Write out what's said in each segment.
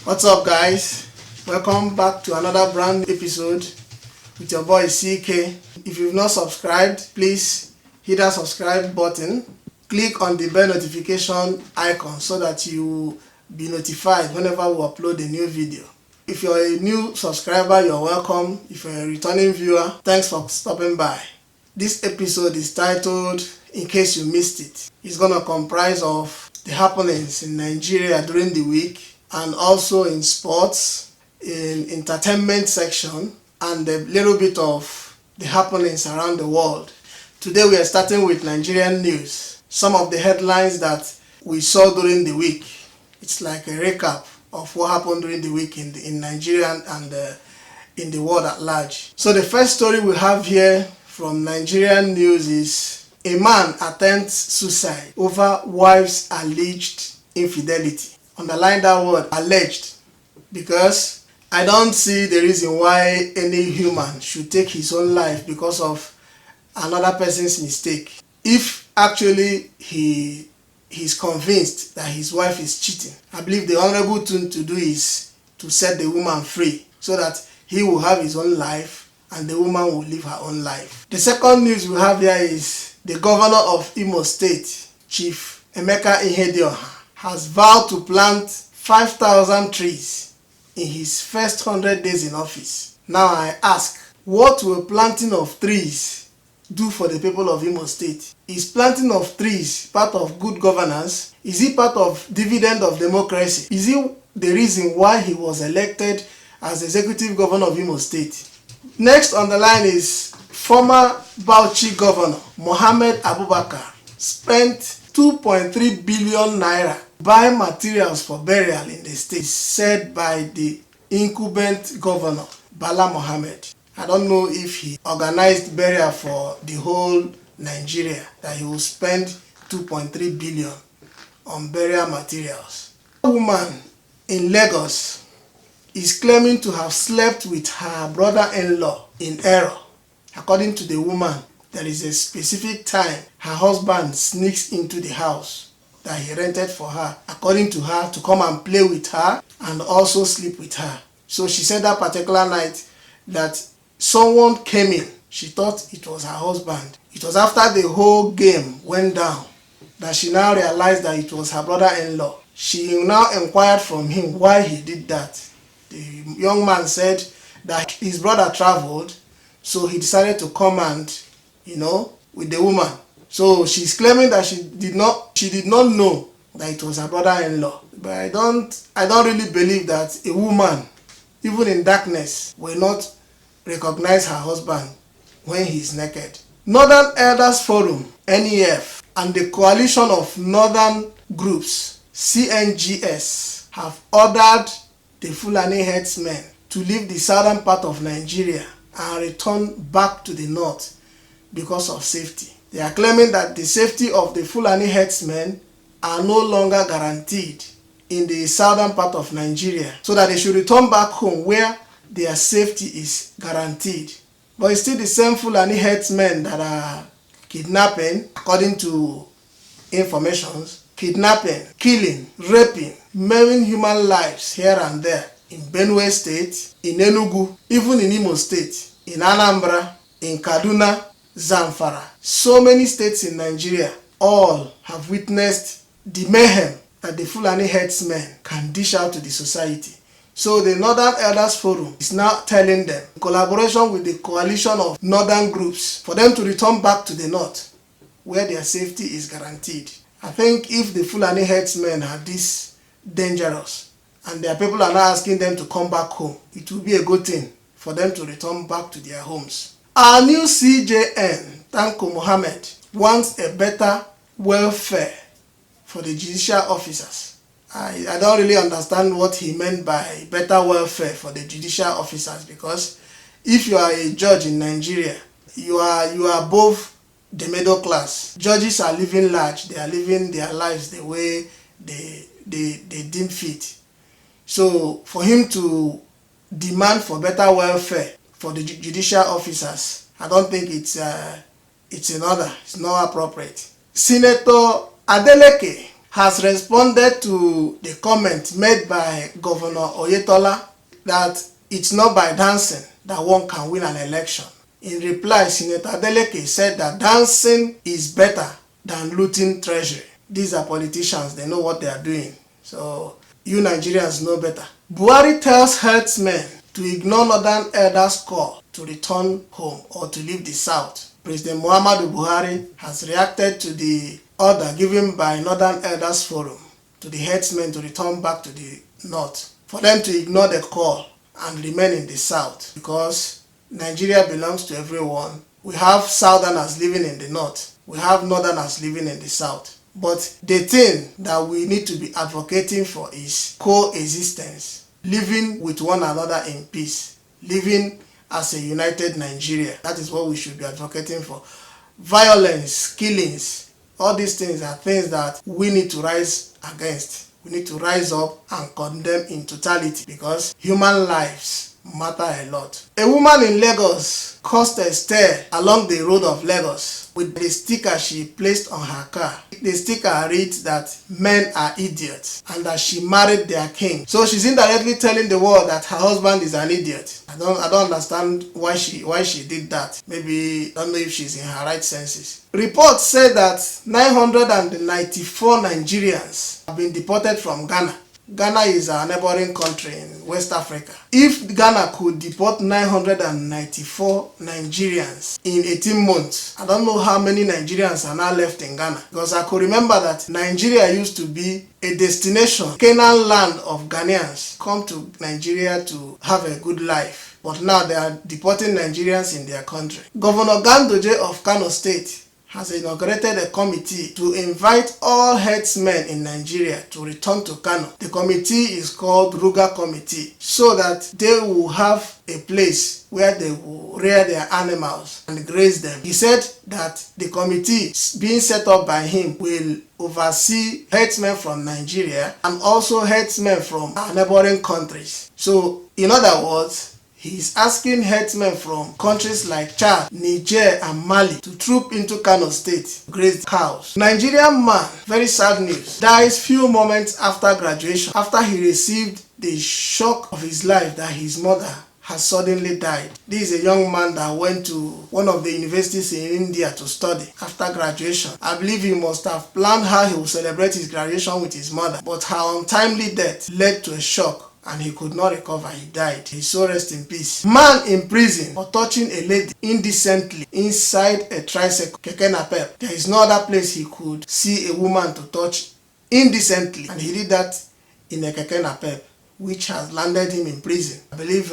What's up, guys? Welcome back to another brand new episode with your boy CK. If you've not subscribed, please hit that subscribe button. Click on the bell notification icon so that you be notified whenever we upload a new video. If you're a new subscriber, you're welcome. If you're a returning viewer, thanks for stopping by. This episode is titled, in case you missed it. It's gonna comprise of the happenings in Nigeria during the week, and also in sports, in entertainment section, and a little bit of the happenings around the world. Today we are starting with Nigerian news. Some of the headlines that we saw during the week. It's like a recap of what happened during the week in Nigeria and in the world at large. So the first story we have here from Nigerian news is a man attempts suicide over wife's alleged infidelity. Underline that word, alleged, because I don't see the reason why any human should take his own life because of another person's mistake. If actually he's convinced that his wife is cheating, I believe the honorable thing to do is to set the woman free so that he will have his own life and the woman will live her own life. The second news we have here is the governor of Imo State, Chief Emeka Ihedioha, has vowed to plant 5,000 trees in his first 100 days in office. Now I ask, what will planting of trees do for the people of Imo State? Is planting of trees part of good governance? Is it part of dividend of democracy? Is it the reason why he was elected as executive governor of Imo State? Next on the line is former Bauchi governor Mohammed Abubakar spent 2.3 billion naira buying materials for burial in the state, said by the incumbent governor Bala Mohammed. I don't know if he organized burial for the whole Nigeria, that he will spend 2.3 billion on burial materials. A woman in Lagos is claiming to have slept with her brother-in-law in error. According to the woman, there is a specific time her husband sneaks into the house that he rented for her, according to her, to come and play with her and also sleep with her. So she said that particular night that someone came in. She thought it was her husband. It was after the whole game went down that she now realized that it was her brother-in-law. She now inquired from him why he did that. The young man said that his brother traveled, so he decided to come and, with the woman. So she's claiming that she did not know that it was her brother-in-law. But I don't really believe that a woman, even in darkness, will not recognize her husband when he's naked. Northern Elders Forum, NEF, and the Coalition of Northern Groups, CNGS, have ordered the Fulani herdsmen to leave the southern part of Nigeria and return back to the north because of safety. They are claiming that the safety of the Fulani herdsmen are no longer guaranteed in the southern part of Nigeria, so that they should return back home where their safety is guaranteed. But it's still the same Fulani herdsmen that are kidnapping, according to informations, kidnapping, killing, raping, maiming human lives here and there in Benue State, in Enugu, even in Imo State, in Anambra, in Kaduna, Zamfara. So many states in Nigeria all have witnessed the mayhem that the Fulani herdsmen can dish out to the society. So the Northern Elders Forum is now telling them, in collaboration with the coalition of northern groups, for them to return back to the north where their safety is guaranteed. I think if the Fulani herdsmen are this dangerous and their people are now asking them to come back home, it will be a good thing for them to return back to their homes. Our new CJN, Tanko Mohammed, wants a better welfare for the judicial officers. I don't really understand what he meant by better welfare for the judicial officers, because if you are a judge in Nigeria, you are above the middle class. Judges are living large. They are living their lives the way they deem fit. So for him to demand for better welfare for the judicial officers, I don't think it's not appropriate. Senator Adeleke has responded to the comment made by Governor Oyetola that it's not by dancing that one can win an election. In reply, Senator Adeleke said that dancing is better than looting treasury. These are politicians, they know what they are doing. So you Nigerians know better. Buhari tells herdsmen to ignore Northern elders' call to return home or to leave the south. President Muhammadu Buhari has reacted to the order given by Northern Elders Forum to the herdsmen to return back to the north, for them to ignore the call and remain in the south, because Nigeria belongs to everyone. We have southerners living in the north, we have northerners living in the south. But the thing that we need to be advocating for is coexistence, living with one another in peace, living as a united Nigeria. That is what we should be advocating for. Violence, killings, all these things are things that we need to rise against. We need to rise up and condemn in totality, because human lives matter a lot. A woman in Lagos caused a stir along the road of Lagos with the sticker she placed on her car. The sticker reads that men are idiots and that she married their king. So she's indirectly telling the world that her husband is an idiot. I don't understand why she did that. Maybe I don't know if she's in her right senses. Reports say that 994 Nigerians have been deported from Ghana. Ghana is a neighboring country in West Africa. If Ghana could deport 994 Nigerians in 18 months, I don't know how many Nigerians are now left in Ghana. Because I could remember that Nigeria used to be a destination, Canaan land of Ghanaians come to Nigeria to have a good life. But now they are deporting Nigerians in their country. Governor Gandoje of Kano State has inaugurated a committee to invite all herdsmen in Nigeria to return to Kano. The committee is called Ruga Committee, so that they will have a place where they will rear their animals and graze them. He said that the committee being set up by him will oversee herdsmen from Nigeria and also herdsmen from our neighboring countries. So, in other words, he is asking herdsmen from countries like Chad, Niger, and Mali to troop into Kano State to graze cows. Nigerian man, very sad news, dies few moments after graduation, after he received the shock of his life that his mother has suddenly died. This is a young man that went to one of the universities in India to study after graduation. I believe he must have planned how he will celebrate his graduation with his mother, but her untimely death led to a shock and he could not recover. He died. His soul rest in peace. Man in prison for touching a lady indecently inside a tricycle, keke napep. There is no other place he could see a woman to touch indecently, and he did that in a keke napep, which has landed him in prison. I believe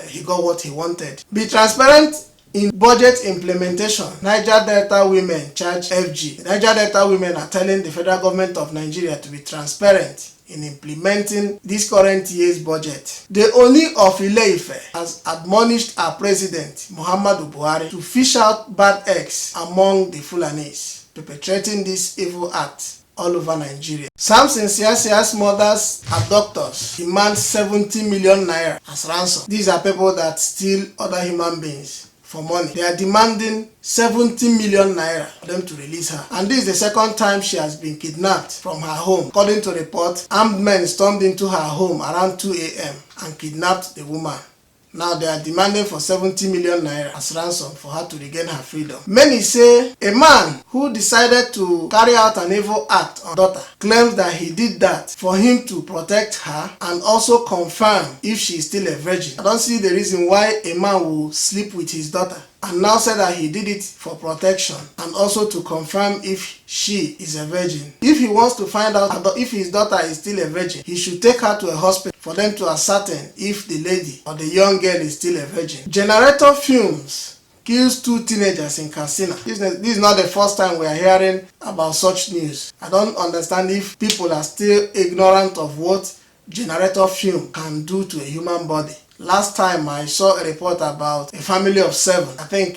he got what he wanted. Be transparent in budget implementation. Niger Delta women charge FG. The Niger Delta women are telling the federal government of Nigeria to be transparent in implementing this current year's budget. The Oni of Ile-Ife has admonished our president Muhammadu Buhari to fish out bad eggs among the Fulanis, perpetrating this evil act all over Nigeria. Samson Siasia's mothers abductors demand 70 million naira as ransom. These are people that steal other human beings for money. They are demanding 70 million naira for them to release her. And this is the second time she has been kidnapped from her home. According to report, armed men stormed into her home around 2 a.m. and kidnapped the woman. Now they are demanding for 70 million naira as ransom for her to regain her freedom. Many say a man who decided to carry out an evil act on daughter claims that he did that for him to protect her and also confirm if she is still a virgin. I don't see the reason why a man will sleep with his daughter, and now said that he did it for protection and also to confirm if she is a virgin. If he wants to find out if his daughter is still a virgin, he should take her to a hospital for them to ascertain if the lady or the young girl is still a virgin. Generator fumes kills 2 teenagers in Katsina. This is not the first time we are hearing about such news. I don't understand if people are still ignorant of what generator fume can do to a human body. Last time I saw a report about a family of 7, I think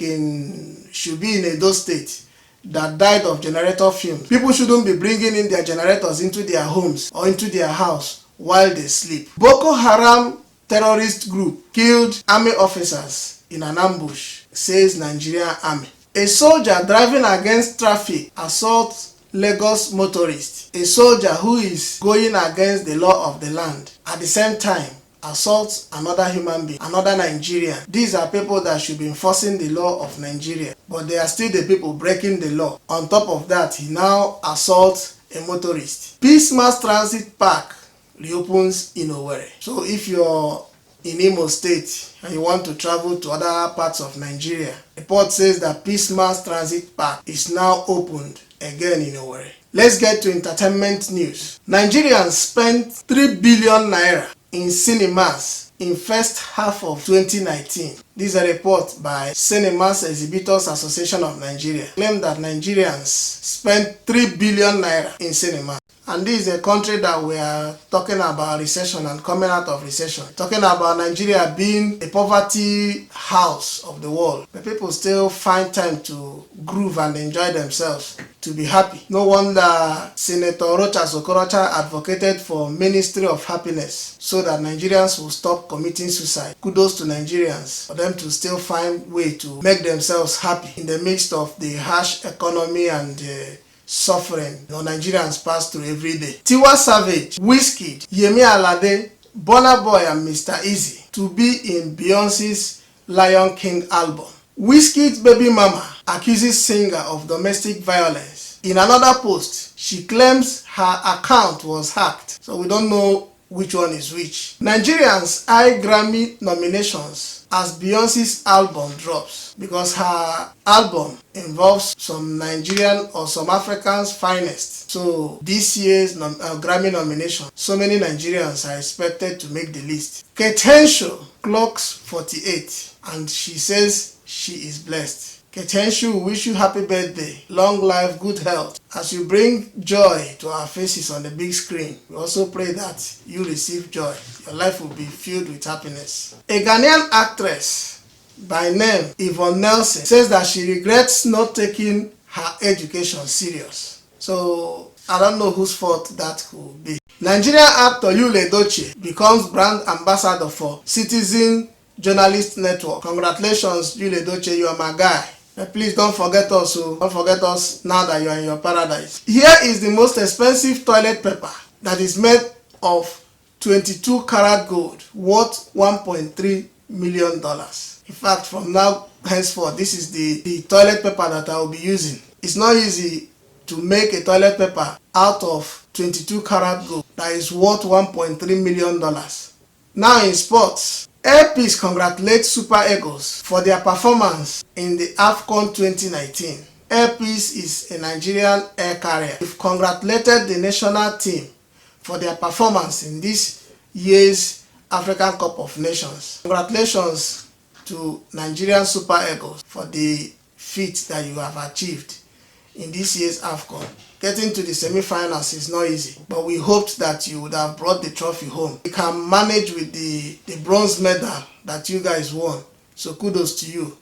should be in Edo State, that died of generator fumes. People shouldn't be bringing in their generators into their homes or into their house while they sleep. Boko Haram terrorist group killed army officers in an ambush, says Nigerian army. A soldier driving against traffic assaults Lagos motorist, a soldier who is going against the law of the land, at the same time assaults another human being, another Nigerian. These are people that should be enforcing the law of Nigeria, but they are still the people breaking the law. On top of that, he now assaults a motorist. Peace Mass Transit Park reopens in Owerri. So if you're in Imo State and you want to travel to other parts of Nigeria, report says that Peace Mass Transit Park is now opened again in Owerri. Let's get to entertainment news. Nigerians spent 3 billion naira in cinemas in first half of 2019. This is a report by Cinemas Exhibitors Association of Nigeria. Claim that Nigerians spent 3 billion naira in cinema. And this is a country that we are talking about recession and coming out of recession. Talking about Nigeria being a poverty house of the world. But people still find time to groove and enjoy themselves, to be happy. No wonder Senator Rocha Sokorocha advocated for Ministry of Happiness so that Nigerians will stop committing suicide. Kudos to Nigerians for them to still find way to make themselves happy in the midst of the harsh economy and suffering Nigerians pass through every day. Tiwa Savage, Wizkid, Yemi Alade, Burna Boy and Mr. Easy to be in Beyonce's Lion King album. Wizkid's baby mama accuses singer of domestic violence. In another post, she claims her account was hacked. So we don't know which one is which. Nigerians eye Grammy nominations as Beyonce's album drops because her album involves some Nigerian or some Africans' finest. So this year's Grammy nomination, so many Nigerians are expected to make the list. Ketensho clocks 48 and she says she is blessed. Ketenshu, we wish you happy birthday, long life, good health. As you bring joy to our faces on the big screen, we also pray that you receive joy. Your life will be filled with happiness. A Ghanaian actress by name Yvonne Nelson says that she regrets not taking her education serious. So I don't know whose fault that could be. Nigerian actor Yul Edochie becomes brand ambassador for Citizen Journalist Network. Congratulations, Yul Edochie, you are my guy. Please don't forget us, don't forget us now that you are in your paradise. Here is the most expensive toilet paper that is made of 22 karat gold worth $1.3 million. In fact, from now henceforth, this is the toilet paper that I will be using. It's not easy to make a toilet paper out of 22 karat gold that is worth $1.3 million. Now in sports, Air Peace congratulates Super Eagles for their performance in the AFCON 2019. Air Peace is a Nigerian air carrier. We've congratulated the national team for their performance in this year's African Cup of Nations. Congratulations to Nigerian Super Eagles for the feat that you have achieved in this year's AFCON. Getting to the semi-finals is not easy, but we hoped that you would have brought the trophy home. You can manage with the bronze medal that you guys won, so kudos to you.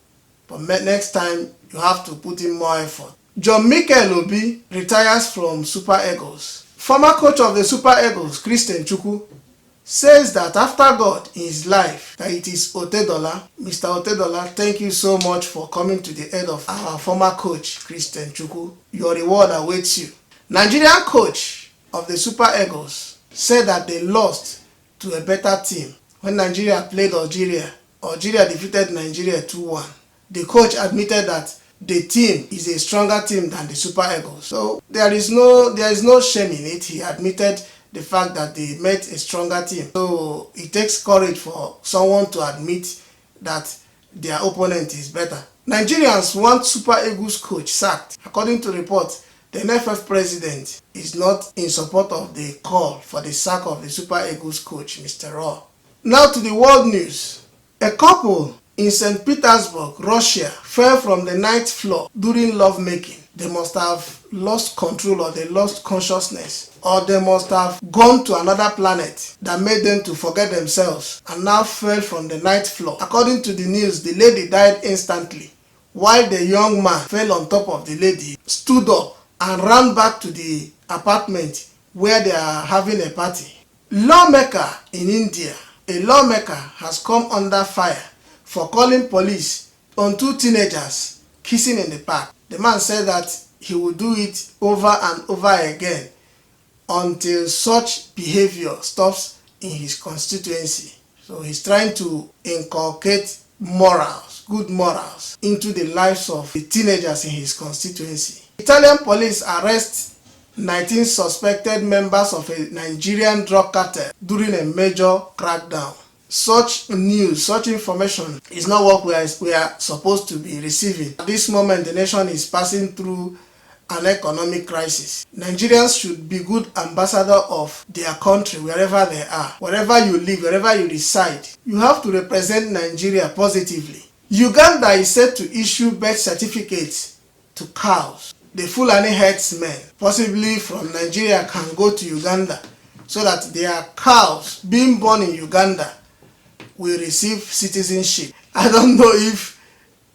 But next time, you have to put in more effort. John Mikel Obi retires from Super Eagles. Former coach of the Super Eagles, Christian Chukwu, says that after God in his life, that it is Otedola. Mr. Otedola, thank you so much for coming to the aid of our former coach, Christian Chukwu. Your reward awaits you. Nigerian coach of the Super Eagles said that they lost to a better team. When Nigeria played Algeria, Algeria defeated Nigeria 2-1. The coach admitted that the team is a stronger team than the Super Eagles. So there is no shame in it. He admitted the fact that they met a stronger team. So it takes courage for someone to admit that their opponent is better. Nigerians want Super Eagles coach sacked. According to reports, the NFF president is not in support of the call for the sack of the Super Eagles coach, Mr. Raw. Now to the world news. A couple in St. Petersburg, Russia, fell from the ninth floor during lovemaking. They must have lost control, or they lost consciousness, or they must have gone to another planet that made them to forget themselves and now fell from the ninth floor. According to the news, the lady died instantly, while the young man fell on top of the lady, stood up and ran back to the apartment where they are having a party. Lawmaker in India, a lawmaker has come under fire for calling police on two teenagers kissing in the park. The man said that he will do it over and over again until such behavior stops in his constituency. So he's trying to inculcate morals, good morals, into the lives of the teenagers in his constituency. Italian police arrest 19 suspected members of a Nigerian drug cartel during a major crackdown. Such news, such information is not what we are supposed to be receiving. At this moment, the nation is passing through an economic crisis. Nigerians should be good ambassadors of their country wherever they are. Wherever you live, wherever you reside, you have to represent Nigeria positively. Uganda is set to issue birth certificates to cows. The Fulani herdsmen, possibly from Nigeria, can go to Uganda so that their cows being born in Uganda will receive citizenship. I don't know if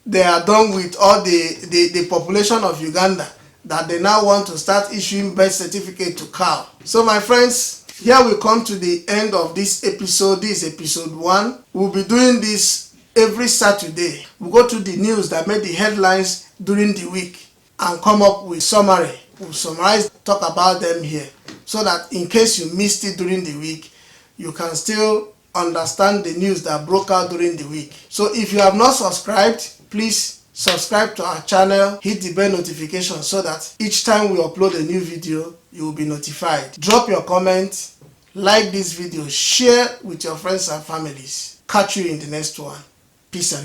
they are done with all the population of Uganda that they now want to start issuing birth certificate to cow. So my friends, here we come to the end of this episode. This is episode 1. We'll be doing this every Saturday. We'll go to the news that made the headlines during the week and come up with summary. We'll summarize, talk about them here, so that in case you missed it during the week, you can still understand the news that broke out during the week. So if you have not subscribed, please subscribe to our channel, hit the bell notification so that each time we upload a new video, you will be notified. Drop your comment, like this video, share with your friends and families. Catch you in the next one. Peace and love.